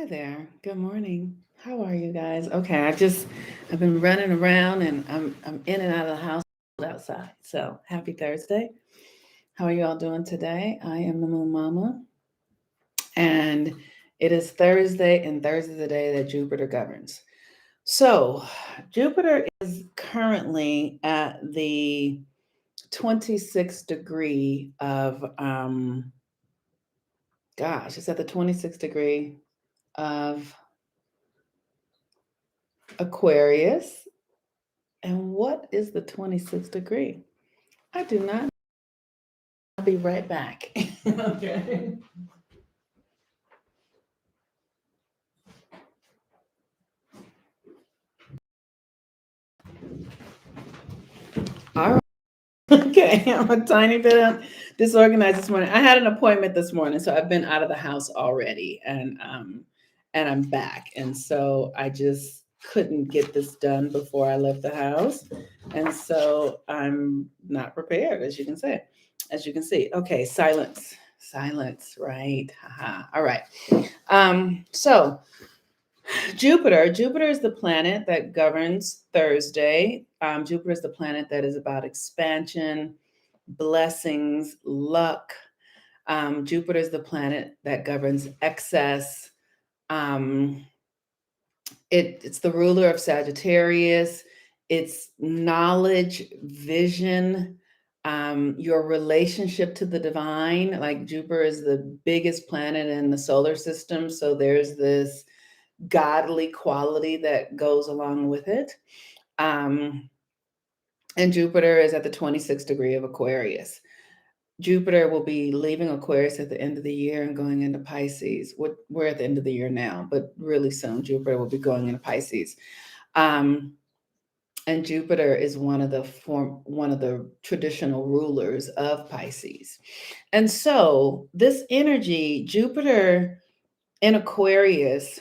Hi there. Good morning. How are you guys? Okay, I've been running around and I'm in and out of the house outside. So happy Thursday. How are you all doing today? I am the Moon Mama, and it is Thursday, and Thursday is the day that Jupiter governs. So Jupiter is currently at the 26th degree of it's at the 26th degree of Aquarius. And what is the 26th degree? I do not. I'll be right back. Okay. All right. Okay. I'm a tiny bit disorganized this morning. I had an appointment this morning, so I've been out of the house already, and I'm back. And so I just couldn't get this done before I left the house. And so I'm not prepared, as you can say. As you can see. Okay, silence. Silence, right? Haha. All right. So Jupiter is the planet that governs Thursday. Jupiter is the planet that is about expansion, blessings, luck. Jupiter is the planet that governs excess. Um, it's the ruler of Sagittarius. It's knowledge, vision, your relationship to the divine. Like Jupiter is the biggest planet in the solar system, so there's this godly quality that goes along with it. Um, and Jupiter is at the 26th degree of Aquarius. Jupiter will be leaving Aquarius at the end of the year and going into Pisces. We're at the end of the year now, but really soon Jupiter will be going into Pisces. Um, and Jupiter is one of the traditional rulers of Pisces. And so this energy, Jupiter in Aquarius,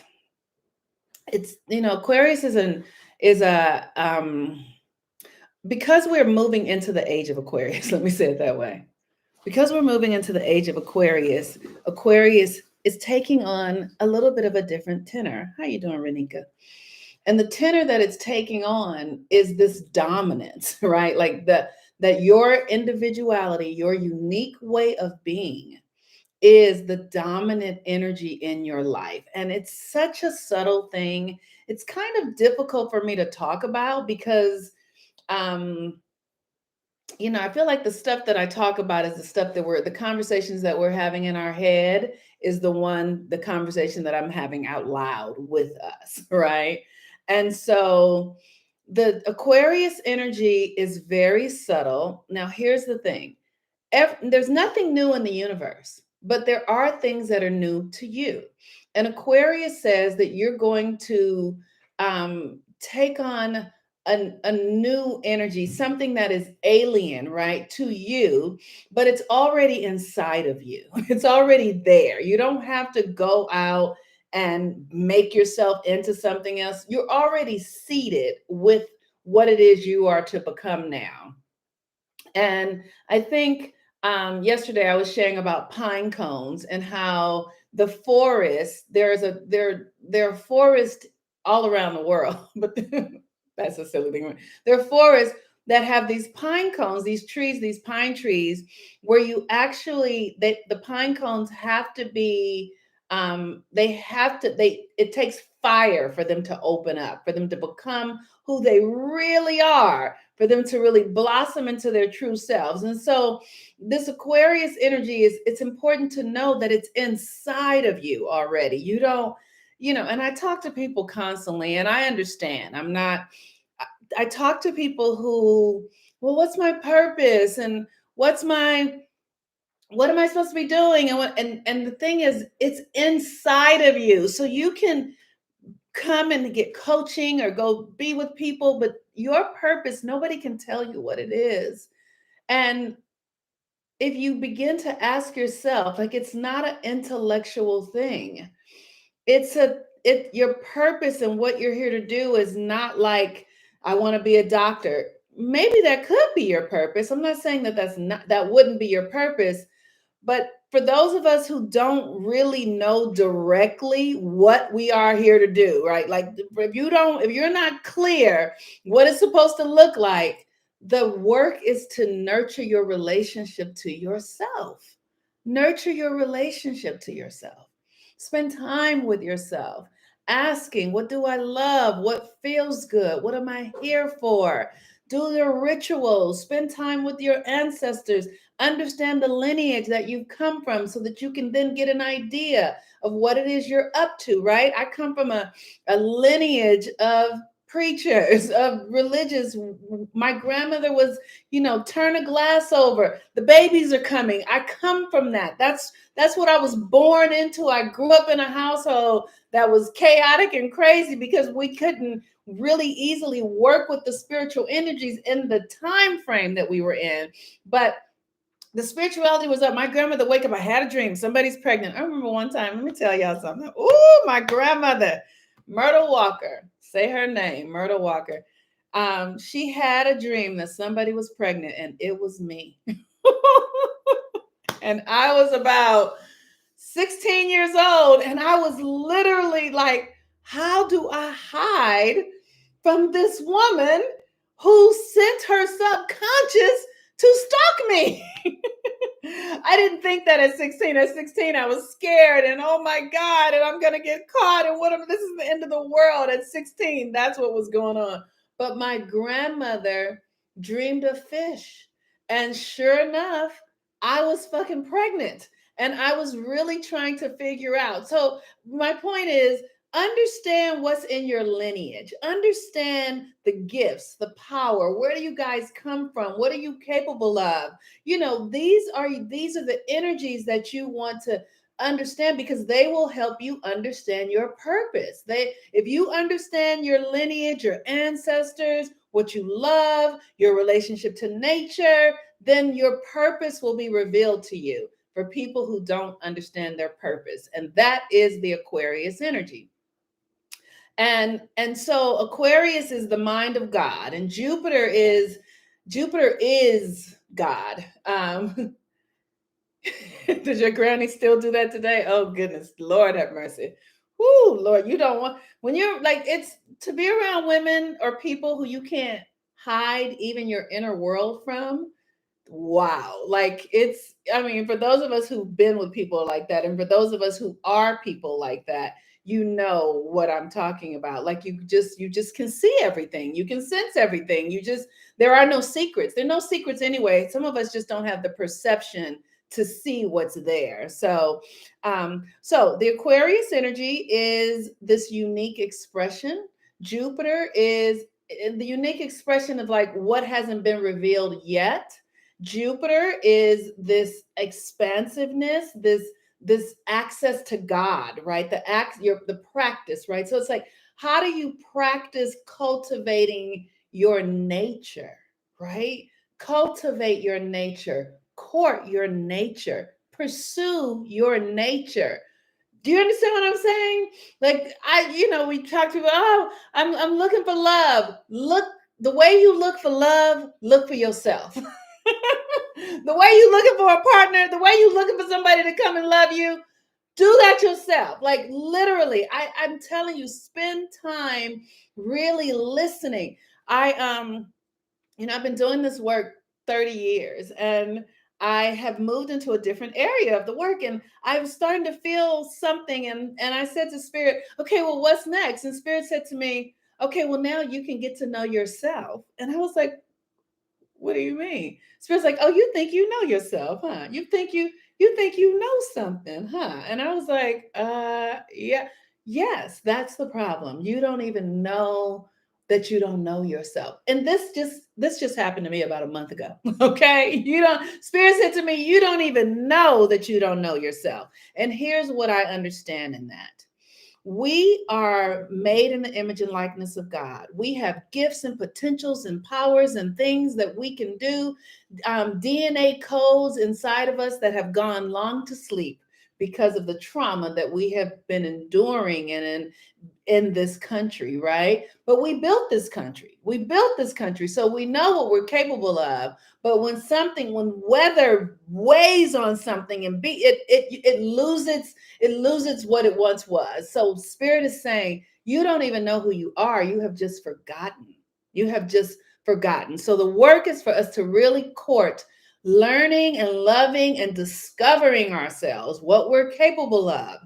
it's Aquarius is a because we're moving into the age of Aquarius. Let me say it that way. Because we're moving into the age of Aquarius, Aquarius is taking on a little bit of a different tenor. How you doing, Renika? And the tenor that it's taking on is this dominance, right? Like that your individuality, your unique way of being is the dominant energy in your life. And it's such a subtle thing. It's kind of difficult for me to talk about because um I feel like the stuff that I talk about is the stuff the conversations that we're having in our head is the conversation that I'm having out loud with us, right? And so the Aquarius energy is very subtle. Now, here's the thing. There's nothing new in the universe, but there are things that are new to you. And Aquarius says that you're going to take on a new energy, something that is alien, right, to you, but it's already inside of you. It's already there. You don't have to go out and make yourself into something else. You're already seated with what it is you are to become now. And I think yesterday I was sharing about pine cones and how the forest there are forests all around the world, but that's a silly thing. There are forests that have these pine cones, these trees, these pine trees, where you actually the pine cones have to be it takes fire for them to open up, for them to become who they really are, for them to really blossom into their true selves. And so this Aquarius energy it's important to know that it's inside of you already. You don't, and I talk to people constantly and I understand. I talk to people who, well, what's my purpose? And what am I supposed to be doing? And the thing is, it's inside of you. So you can come and get coaching or go be with people, but your purpose, nobody can tell you what it is. And if you begin to ask yourself, like, it's not an intellectual thing. Your purpose and what you're here to do is not like, I want to be a doctor. Maybe that could be your purpose. I'm not saying that that wouldn't be your purpose, But for those of us who don't really know directly what we are here to do, right? Like if you're not clear what it's supposed to look like, the work is to nurture your relationship to yourself. Nurture your relationship to yourself. Spend time with yourself, asking, what do I love? What feels good? What am I here for? Do your rituals, spend time with your ancestors, understand the lineage that you've come from so that you can then get an idea of what it is you're up to, right? I come from a lineage of preachers, of religious. My grandmother was, turn a glass over. The babies are coming. I come from that. That's what I was born into. I grew up in a household that was chaotic and crazy because we couldn't really easily work with the spiritual energies in the time frame that we were in. But the spirituality was up. My grandmother wake up. I had a dream. Somebody's pregnant. I remember one time. Let me tell y'all something. Ooh, my grandmother, Myrtle Walker. Say her name, Myrtle Walker. She had a dream that somebody was pregnant, and it was me. And I was about 16 years old, and I was literally like, how do I hide from this woman who sent her subconscious to stalk me? I didn't think that at 16. At 16, I was scared and oh my God, and I'm gonna get caught, and what if this is the end of the world? At 16, that's what was going on. But my grandmother dreamed of fish, and sure enough, I was fucking pregnant, and I was really trying to figure out. So my point is, understand what's in your lineage, understand the gifts, the power. Where do you guys come from? What are you capable of? These are the energies that you want to understand, because they will help you understand your purpose. If you understand your lineage, your ancestors, what you love, your relationship to nature, then your purpose will be revealed to you. For people who don't understand their purpose, and that is the Aquarius energy. And so Aquarius is the mind of God, and Jupiter is God. Does your granny still do that today? Oh goodness, Lord have mercy. Whoo, Lord, you don't want, when you're like, it's to be around women or people who you can't hide even your inner world from. Wow. Like I mean, for those of us who've been with people like that, and for those of us who are people like that, you know what I'm talking about. Like you just can see everything. You can sense everything. There are no secrets. There are no secrets anyway. Some of us just don't have the perception to see what's there. So the Aquarius energy is this unique expression. Jupiter is the unique expression of like what hasn't been revealed yet. Jupiter is this expansiveness, this access to God, right? The practice, right? So it's like, how do you practice cultivating your nature, right? Cultivate your nature, court your nature, pursue your nature. Do you understand what I'm saying? Like we talked about, oh, I'm looking for love. Look, the way you look for love, look for yourself. The way you looking for a partner, the way you looking for somebody to come and love you, do that yourself. Like literally, I'm telling you, spend time really listening. I've been doing this work 30 years, and I have moved into a different area of the work, and I was starting to feel something, and I said to Spirit, okay, well, what's next? And Spirit said to me, okay, well, now you can get to know yourself. And I was like, what do you mean? Spirit's like, oh, you think you know yourself, huh? You think you know something, huh? And I was like, yeah, yes, that's the problem. You don't even know that you don't know yourself. And this just happened to me about a month ago. Okay. Spirit said to me, you don't even know that you don't know yourself. And here's what I understand in that. We are made in the image and likeness of God. We have gifts and potentials and powers and things that we can do, DNA codes inside of us that have gone long to sleep. because of the trauma that we have been enduring in this country, right? But we built this country. We built this country, so we know what we're capable of. But when weather weighs on something and it loses what it once was. So Spirit is saying, you don't even know who you are. You have just forgotten. You have just forgotten. So the work is for us to really court learning and loving and discovering ourselves, what we're capable of.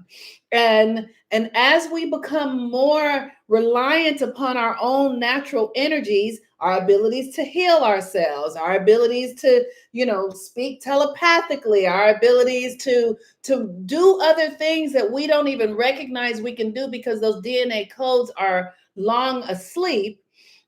And as we become more reliant upon our own natural energies, our abilities to heal ourselves, our abilities to, speak telepathically, our abilities to do other things that we don't even recognize we can do because those DNA codes are long asleep,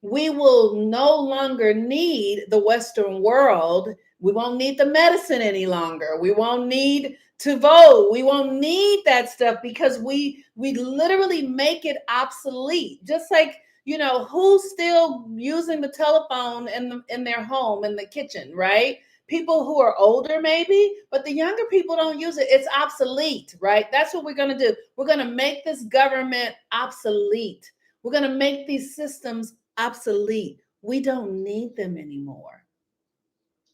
we will no longer need the Western world. We won't need the medicine any longer. We won't need to vote. We won't need that stuff because we literally make it obsolete. Just like, who's still using the telephone in their home, in the kitchen, right? People who are older maybe, but the younger people don't use it. It's obsolete, right? That's what we're going to do. We're going to make this government obsolete. We're going to make these systems obsolete. We don't need them anymore.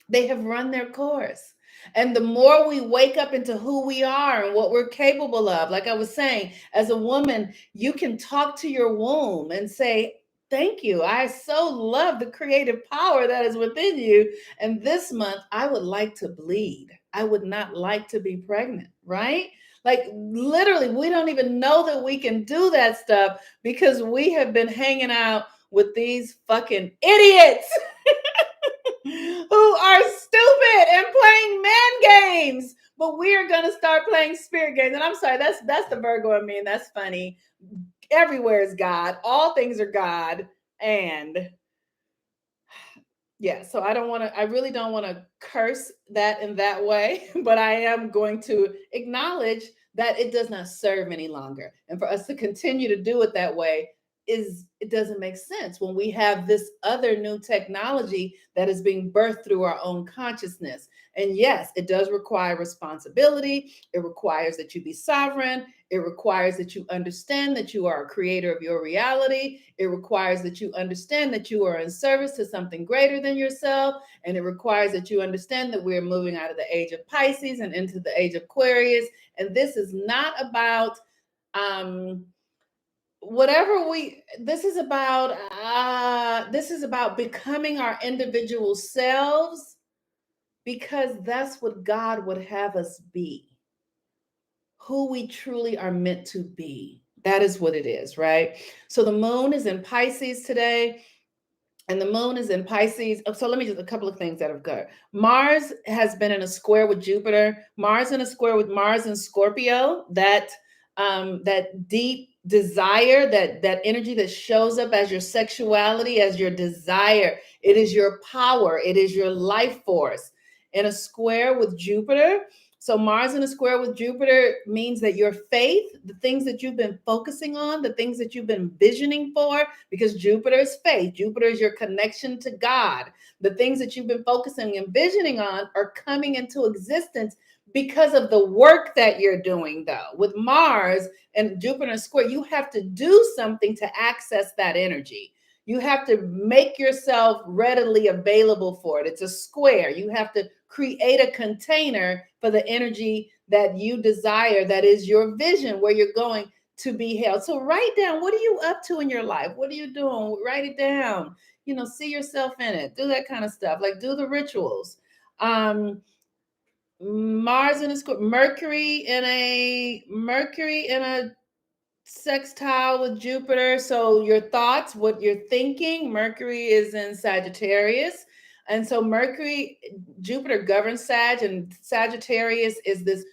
They have run their course. And the more we wake up into who we are and what we're capable of, like I was saying, as a woman, you can talk to your womb and say, thank you. I so love the creative power that is within you. And this month, I would like to bleed. I would not like to be pregnant, right? Like literally, we don't even know that we can do that stuff because we have been hanging out with these fucking idiots who are stupid and playing man games. But we are going to start playing spirit games. And I'm sorry, that's the Virgo in me, and that's funny. Everywhere is God. All things are God. And yeah, so I really don't want to curse that in that way, but I am going to acknowledge that it does not serve any longer. And for us to continue to do it that way it doesn't make sense when we have this other new technology that is being birthed through our own consciousness. And yes, it does require responsibility. It requires that you be sovereign. It requires that you understand that you are a creator of your reality. It requires that you understand that you are in service to something greater than yourself. And it requires that you understand that we're moving out of the age of Pisces and into the age of Aquarius. And this is not about this is about becoming our individual selves, because that's what God would have us be, who we truly are meant to be. That is what it is, right? So the moon is in Pisces today, and the moon is in Pisces. So let me just a couple of things that have occurred. Mars has been in a square with Jupiter. Mars in a square with Mars in Scorpio. That deep desire, that energy that shows up as your sexuality, as your desire. It is your power. It is your life force. In a square with Jupiter. So Mars in a square with Jupiter means that your faith, the things that you've been focusing on, the things that you've been visioning for, because Jupiter is faith. Jupiter is your connection to God. The things that you've been focusing and visioning on are coming into existence because of the work that you're doing, though. With Mars and Jupiter square, you have to do something to access that energy. You have to make yourself readily available for it. It's a square. You have to create a container for the energy that you desire, that is your vision, where you're going to be held. So write down, what are you up to in your life? What are you doing? Write it down. See yourself in it. Do that kind of stuff. Like do the rituals. Mars in a square, Mercury in a sextile with Jupiter. So your thoughts, what you're thinking, Mercury is in Sagittarius. And so Jupiter governs Sag, and Sagittarius is this,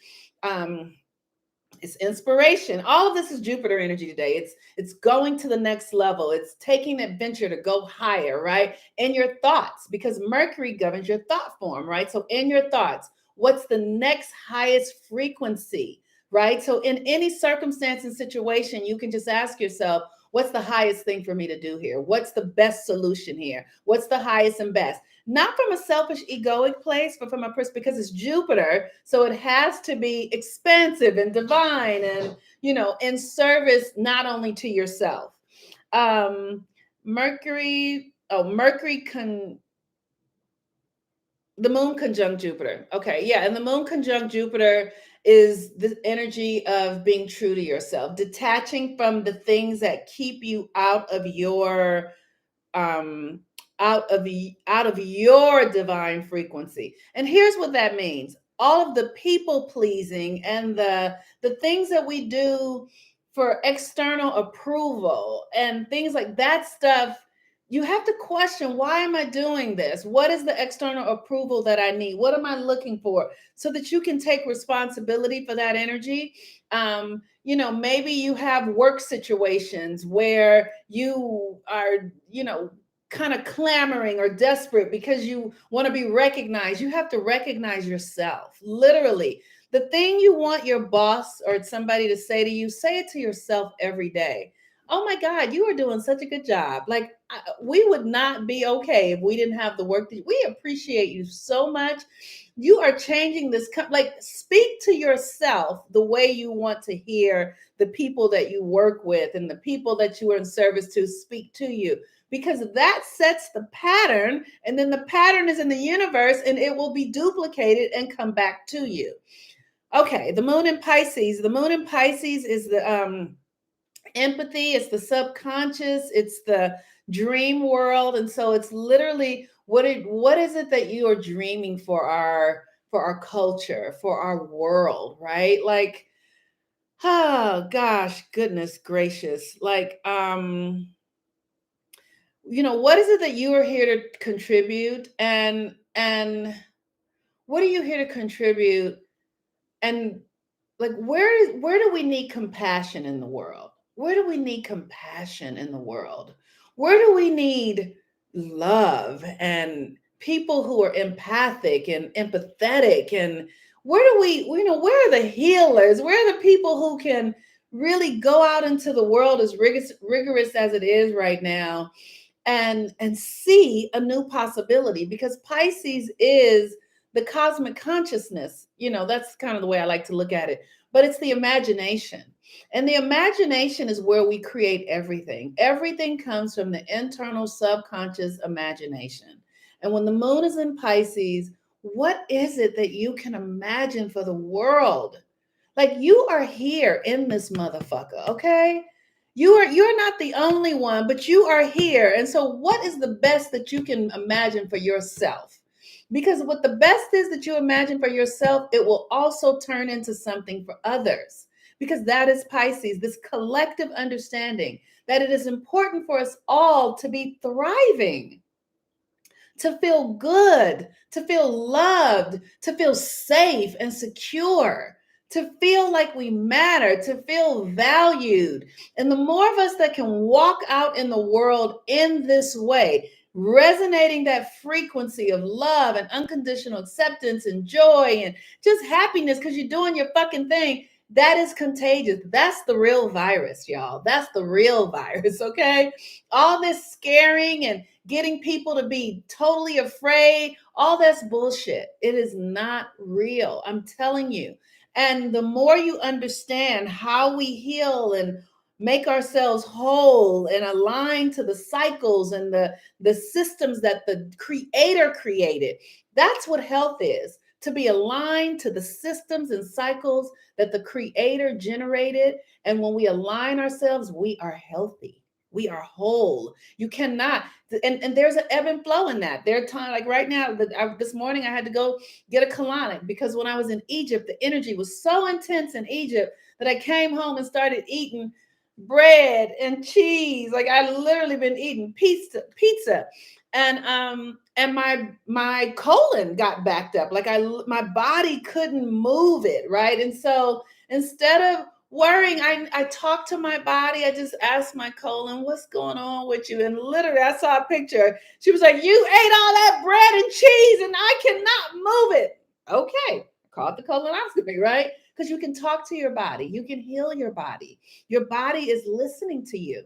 it's inspiration. All of this is Jupiter energy today. It's going to the next level. It's taking adventure to go higher, right? In your thoughts, because Mercury governs your thought form, right? So in your thoughts, what's the next highest frequency? Right? So in any circumstance and situation, you can just ask yourself, What's the highest thing for me to do here? What's the best solution here? What's the highest and best? Not from a selfish, egoic place, but from a person, because it's Jupiter. So it has to be expansive and divine and, in service, not only to yourself. Um, Mercury the moon conjunct Jupiter. Okay, yeah, and the moon conjunct Jupiter is the energy of being true to yourself, detaching from the things that keep you um out of your divine frequency. And here's what that means. All of the people pleasing and the things that we do for external approval and things like that stuff, you have to question, why am I doing this? What is the external approval that I need? What am I looking for? So that you can take responsibility for that energy. Maybe you have work situations where you are, kind of clamoring or desperate because you want to be recognized. You have to recognize yourself, literally. The thing you want your boss or somebody to say to you, say it to yourself every day. Oh my God, you are doing such a good job. Like, we would not be okay if we didn't have the work that we appreciate you so much. You are changing this. Like, speak to yourself the way you want to hear the people that you work with and the people that you are in service to speak to you, because that sets the pattern, and then the pattern is in the universe and it will be duplicated and come back to you. Okay, the moon in Pisces. The moon in Pisces is the empathy, it's the subconscious, it's the dream world. And so it's literally what is it that you are dreaming for our culture, for our world, right? Like, oh gosh, goodness gracious. Like, what is it that you are here to contribute, and what are you here to contribute? And like, where do we need compassion in the world? Where do we need compassion in the world? Where do we need love and people who are empathic and empathetic? And where do where are the healers? Where are the people who can really go out into the world, as rigorous as it is right now, and see a new possibility? Because Pisces is the cosmic consciousness. That's kind of the way I like to look at it. But it's the imagination. And the imagination is where we create everything. Everything comes from the internal subconscious imagination. And when the moon is in Pisces, what is it that you can imagine for the world? Like, you are here in this motherfucker, okay? You're not the only one, but you are here. And so what is the best that you can imagine for yourself? Because what the best is that you imagine for yourself, it will also turn into something for others. Because that is Pisces, this collective understanding that it is important for us all to be thriving, to feel good, to feel loved, to feel safe and secure, to feel like we matter, to feel valued. And the more of us that can walk out in the world in this way, resonating that frequency of love and unconditional acceptance and joy and just happiness because you're doing your fucking thing, that is contagious. That's the real virus, y'all. That's the real virus, okay? All this scaring and getting people to be totally afraid, all that's bullshit. It is not real. I'm telling you. And the more you understand how we heal and make ourselves whole and align to the cycles and the systems that the creator created, that's what health is. To be aligned to the systems and cycles that the creator generated. And when we align ourselves, we are healthy. We are whole. You cannot, and there's an ebb and flow in that. There are times, like right now, this morning I had to go get a colonic because when I was in Egypt, the energy was so intense in Egypt that I came home and started eating bread and cheese. Like, I literally been eating pizza. And my colon got backed up. Like, my body couldn't move it, right? And so instead of worrying, I talked to my body. I just asked my colon, what's going on with you? And literally, I saw a picture. She was like, you ate all that bread and cheese and I cannot move it. Okay, called the colonoscopy, right? Because you can talk to your body. You can heal your body. Your body is listening to you.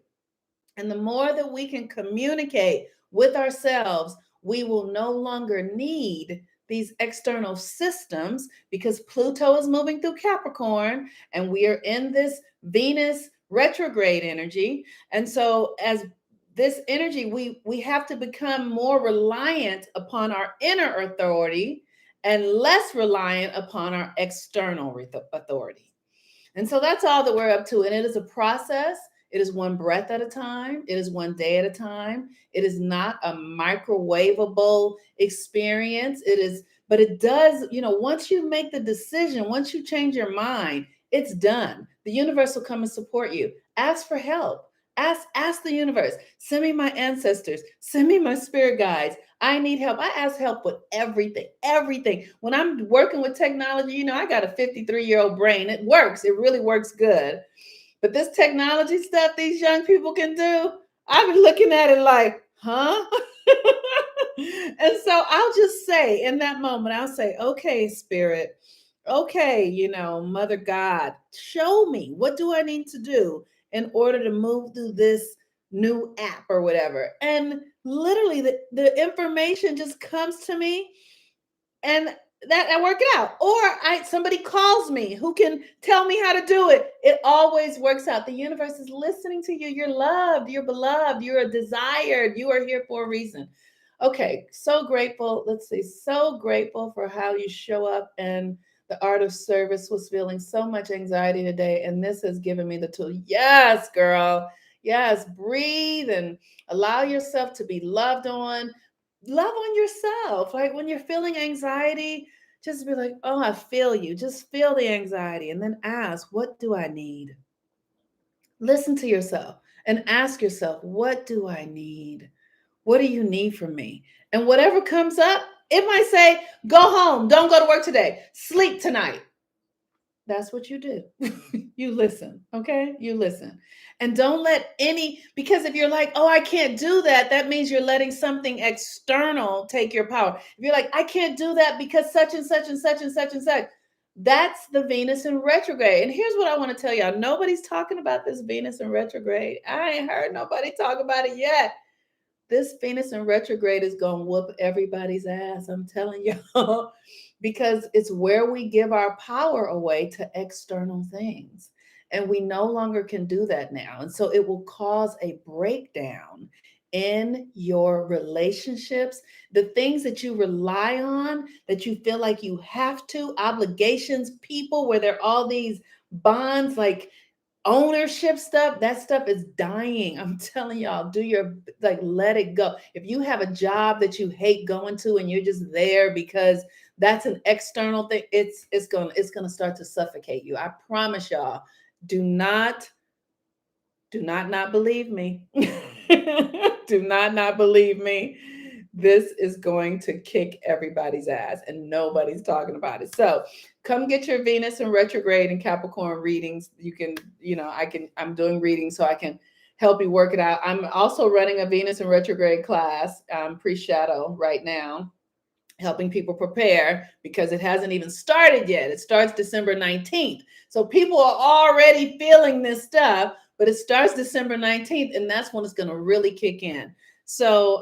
And the more that we can communicate with ourselves, we will no longer need these external systems, because Pluto is moving through Capricorn and we are in this Venus retrograde energy. And so as this energy, we have to become more reliant upon our inner authority and less reliant upon our external authority. And so that's all that we're up to. And it is a process. It is one breath at a time. It is one day at a time. It is not a microwavable experience. It is, but it does, once you make the decision, once you change your mind, it's done. The universe will come and support you. Ask for help. Ask the universe. Send me my ancestors. Send me my spirit guides. I need help. I ask help with everything, everything. When I'm working with technology, I got a 53-year-old brain. It works. It really works good. But this technology stuff these young people can do, I've been looking at it like, huh? And so I'll just say in that moment, I'll say, okay, spirit, okay, Mother God, show me, what do I need to do in order to move through this new app or whatever? And literally the information just comes to me, and that I work it out. Or somebody calls me who can tell me how to do it. It always works out. The universe is listening to you. You're loved, you're beloved, you're desired, you are here for a reason. Okay, so grateful. Let's see, so grateful for how you show up, and the art of service. Was feeling so much anxiety today, and this has given me the tool. Yes, girl. Yes, breathe and allow yourself to be loved on. Love on yourself. Like when you're feeling anxiety, just be like, oh, I feel you. Just feel the anxiety, and then ask, what do I need? Listen to yourself and ask yourself, what do I need? What do you need from me? And whatever comes up, it might say, go home. Don't go to work today. Sleep tonight. That's what you do. You listen. Okay. You listen. And don't let because if you're like, oh, I can't do that, that means you're letting something external take your power. If you're like, I can't do that because such and such and such and such and such, that's the Venus in retrograde. And here's what I want to tell y'all. Nobody's talking about this Venus in retrograde. I ain't heard nobody talk about it yet. This Venus in retrograde is going to whoop everybody's ass. I'm telling y'all, because it's where we give our power away to external things. And we no longer can do that now. And so it will cause a breakdown in your relationships, the things that you rely on, that you feel like you have to, obligations, people, where there are all these bonds, like ownership stuff, that stuff is dying. I'm telling y'all, let it go. If you have a job that you hate going to and you're just there because that's an external thing, it's gonna start to suffocate you. I promise y'all. Do not believe me. Do not believe me. This is going to kick everybody's ass, and nobody's talking about it. So come get your Venus in retrograde and Capricorn readings. You can, I'm doing readings so I can help you work it out. I'm also running a Venus in retrograde class, pre-shadow right now, helping people prepare because it hasn't even started yet. It starts December 19th. So people are already feeling this stuff, but it starts December 19th, and that's when it's going to really kick in. So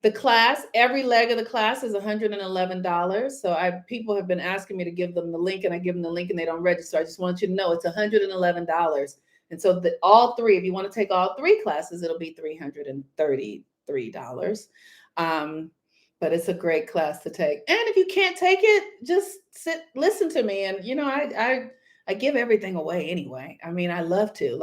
the class, every leg of the class is $111. So people have been asking me to give them the link, and I give them the link and they don't register. I just want you to know it's $111. And so all three, if you want to take all three classes, it'll be $333. But it's a great class to take. And if you can't take it, just listen to me. And, I give everything away anyway. I mean, I love to.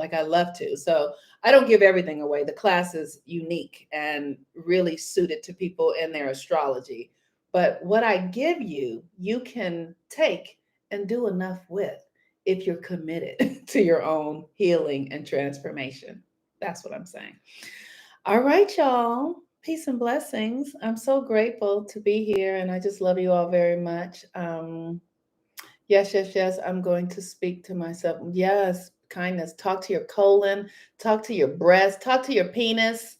So I don't give everything away. The class is unique and really suited to people in their astrology. But what I give you, you can take and do enough with if you're committed to your own healing and transformation. That's what I'm saying. All right, y'all. Peace and blessings. I'm so grateful to be here, and I just love you all very much. Yes. I'm going to speak to myself. Yes, kindness. Talk to your colon, talk to your breast, talk to your penis,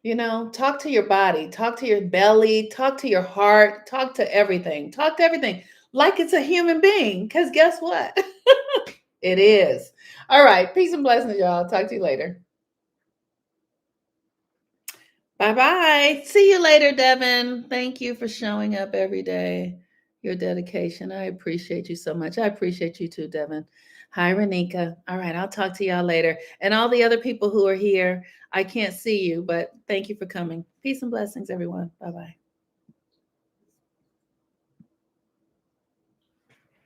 talk to your body, talk to your belly, talk to your heart, talk to everything. Talk to everything like it's a human being, because guess what? It is. All right. Peace and blessings, y'all. Talk to you later. Bye-bye. See you later, Devin. Thank you for showing up every day. Your dedication. I appreciate you so much. I appreciate you too, Devin. Hi, Renika. All right, I'll talk to y'all later. And all the other people who are here, I can't see you, but thank you for coming. Peace and blessings, everyone. Bye-bye.